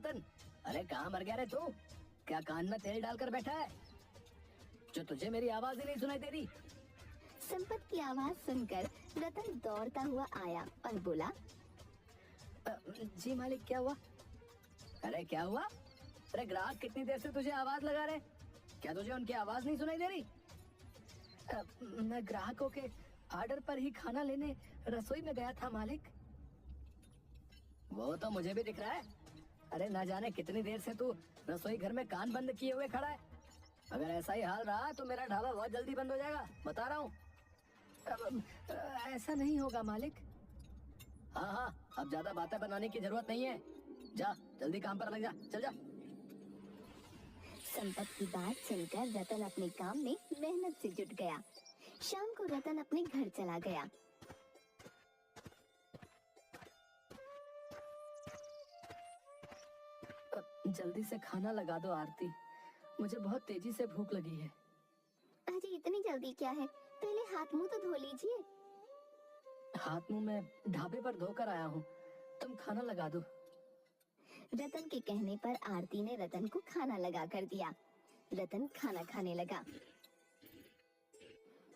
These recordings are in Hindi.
रतन, अरे कहाँ मर गया रे तू? क्या कान में तेल डालकर बैठा है जो तुझे मेरी आवाज ही नहीं सुनाई दे रही? संपत की आवाज सुनकर रतन दौड़ता हुआ आया और बोला, जी मालिक, क्या हुआ? अरे क्या हुआ? अरे ग्राहक कितनी देर से तुझे आवाज लगा रहे, क्या तुझे उनकी आवाज नहीं सुनाई दे रही? मैं ग्राहकों के ऑर्डर पर ही खाना लेने रसोई में गया था मालिक। वो तो मुझे भी दिख रहा है। अरे ना जाने कितनी देर से तू रसोई घर में कान बंद किए हुए खड़ा है। अगर ऐसा ही हाल रहा तो मेरा ढाबा बहुत जल्दी बंद हो जाएगा, बता रहा हूँ। ऐसा नहीं होगा मालिक। हाँ हाँ, अब ज्यादा बातें बनाने की जरूरत नहीं है, जा जल्दी काम पर लग जा, चल जा। संपत की बात सुनकर रतन अपने काम में मेहनत से जुट गया। शाम को रतन अपने घर चला गया। जल्दी से खाना लगा दो आरती, मुझे बहुत तेजी से भूख लगी है। अजी इतनी जल्दी क्या है, पहले हाथ मुंह तो धो लीजिए। हाथ मुंह मैं ढाबे पर धोकर आया हूँ, तुम खाना लगा दो। रतन के कहने पर आरती ने रतन को खाना लगा कर दिया। रतन खाना खाने लगा।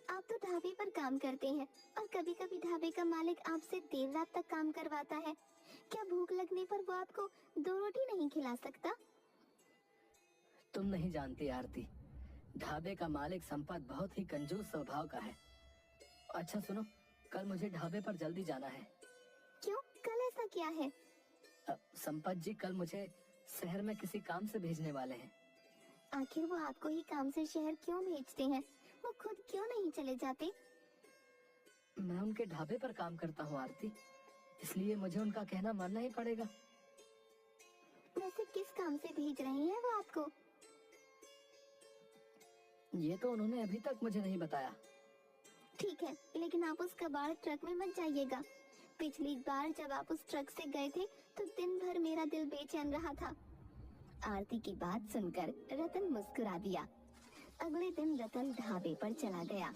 आप तो ढाबे पर काम करते हैं और कभी कभी ढाबे का मालिक आपसे देर रात तक काम करवाता है। क्या भूख लगने पर वो आपको 2 रोटी नहीं खिला सकता? तुम नहीं जानती आरती, ढाबे का मालिक संपत बहुत ही कंजूस स्वभाव का है। अच्छा सुनो, कल मुझे ढाबे पर जल्दी जाना है। क्यों, कल ऐसा क्या है? संपत जी कल मुझे शहर में किसी काम से भेजने वाले हैं। आखिर वो आपको ही काम से शहर क्यों भेजते हैं? वो खुद क्यों नहीं चले जाते? मैं उनके ढाबे पर काम करता हूँ आरती, इसलिए मुझे उनका कहना मानना ही पड़ेगा। वैसे किस काम से भेज रहे हैं वो आपको? ये तो उन्होंने अभी तक मुझे नहीं बताया। ठीक है, लेकिन आप उस कबाड़ ट्रक में मत जाइएगा। पिछली बार जब आप उस ट्रक से गए थे तो दिन भर मेरा दिल बेचैन रहा था। आरती की बात सुनकर रतन मुस्कुरा दिया। अगले दिन रतन ढाबे पर चला गया।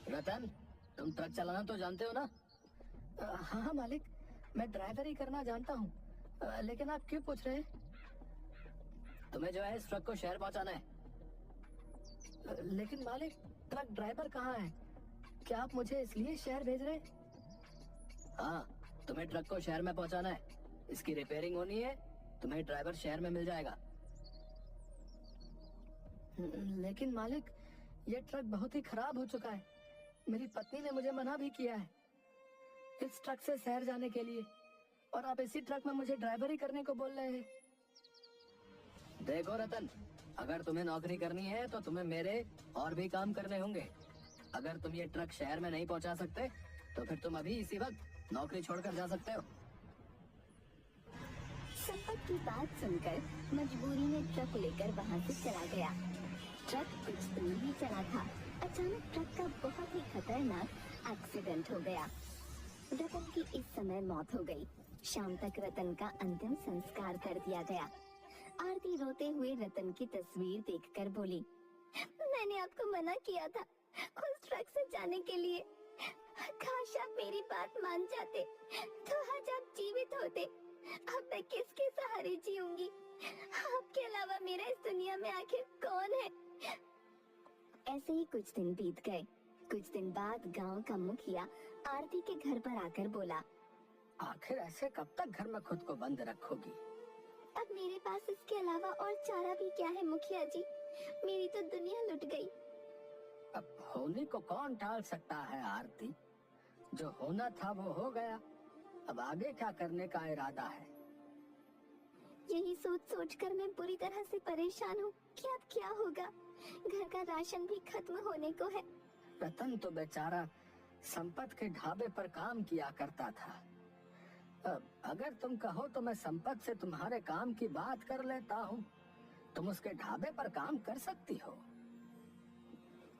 रतन, तुम ट्रक चलाना तो जानते हो ना? हाँ हाँ मालिक, मैं ड्राइवर ही करना जानता हूँ। लेकिन आप क्यों पूछ रहे हैं? तुम्हें जो है इस ट्रक को शहर पहुंचाना है। लेकिन मालिक, ट्रक ड्राइवर कहाँ है? क्या आप मुझे इसलिए शहर भेज रहे हैं? हाँ, तुम्हें ट्रक को शहर में पहुंचाना है, इसकी रिपेयरिंग होनी है, तुम्हें ड्राइवर शहर में मिल जाएगा। लेकिन मालिक, ये ट्रक बहुत ही खराब हो चुका है। मेरी पत्नी ने मुझे मना भी किया है इस ट्रक से शहर जाने के लिए, और आप इसी ट्रक में मुझे ड्राइवर ही करने को बोल रहे हैं। देखो रतन, अगर तुम्हें नौकरी करनी है तो तुम्हें मेरे और भी काम करने होंगे। अगर तुम ये ट्रक शहर में नहीं पहुंचा सकते तो फिर तुम अभी इसी वक्त नौकरी छोड़कर जा सकते हो। संपत की बात सुनकर मजबूरी में ट्रक लेकर वहाँ से चला गया। ट्रक कुछ दूर ही चला था, अचानक ट्रक का बहुत ही खतरनाक एक्सीडेंट हो गया। रतन की इस समय मौत हो गई। शाम तक रतन का अंतिम संस्कार कर दिया गया। आरती रोते हुए रतन की तस्वीर देखकर बोली, मैंने आपको मना किया था उस ट्रक से जाने के लिए। काश आप मेरी बात मान जाते तो आज आप जीवित होते। अब मैं किसके सहारे जीऊंगी? आपके अलावा मेरा इस दुनिया में आखिर कौन है? ऐसे ही कुछ दिन बीत गए। कुछ दिन बाद गांव का मुखिया आरती के घर पर आकर बोला, आखिर ऐसे कब तक घर में खुद को बंद रखोगी? अब मेरे पास इसके अलावा और चारा भी क्या है मुखिया जी? मेरी तो दुनिया लुट गई। अब होने को कौन टाल सकता है आरती? जो होना था वो हो गया, अब आगे क्या करने का इरादा है? यही सोच सोच कर मैं बुरी तरह से परेशान हूँ कि अब क्या होगा। घर का राशन भी खत्म होने को है। रतन तो बेचारा संपत के ढाबे पर काम किया करता था। अगर तुम कहो तो मैं संपत से तुम्हारे काम की बात कर लेता हूँ। तुम उसके ढाबे पर काम कर सकती हो।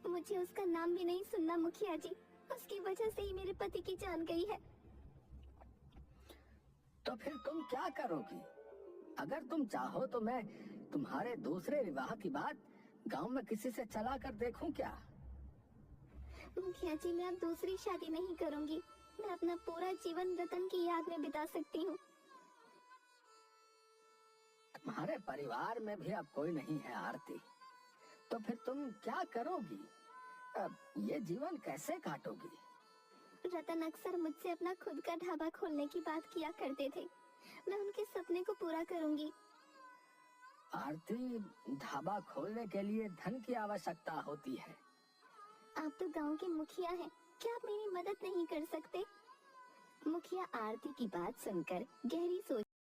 मुझे उसका नाम भी नहीं सुनना मुखिया जी, उसकी वजह से ही मेरे पति की जान गई है। तो फिर तुम क्या करोगी? अगर तुम चाहो तो मैं तुम्हारे दूसरे विवाह की बात गांव में किसी से चला कर देखूं क्या? मुखिया जी, मैं अब दूसरी शादी नहीं करूंगी। मैं अपना पूरा जीवन रतन की याद में बिता सकती हूँ। तुम्हारे परिवार में भी अब कोई नहीं है आरती, तो फिर तुम क्या करोगी? अब ये जीवन कैसे काटोगी? रतन अक्सर मुझसे अपना खुद का ढाबा खोलने की बात किया करते थे। मैं उनके सपने को पूरा करूंगी। आरती, ढाबा खोलने के लिए धन की आवश्यकता होती है। आप तो गांव के मुखिया हैं, क्या आप मेरी मदद नहीं कर सकते? मुखिया आरती की बात सुनकर गहरी सोच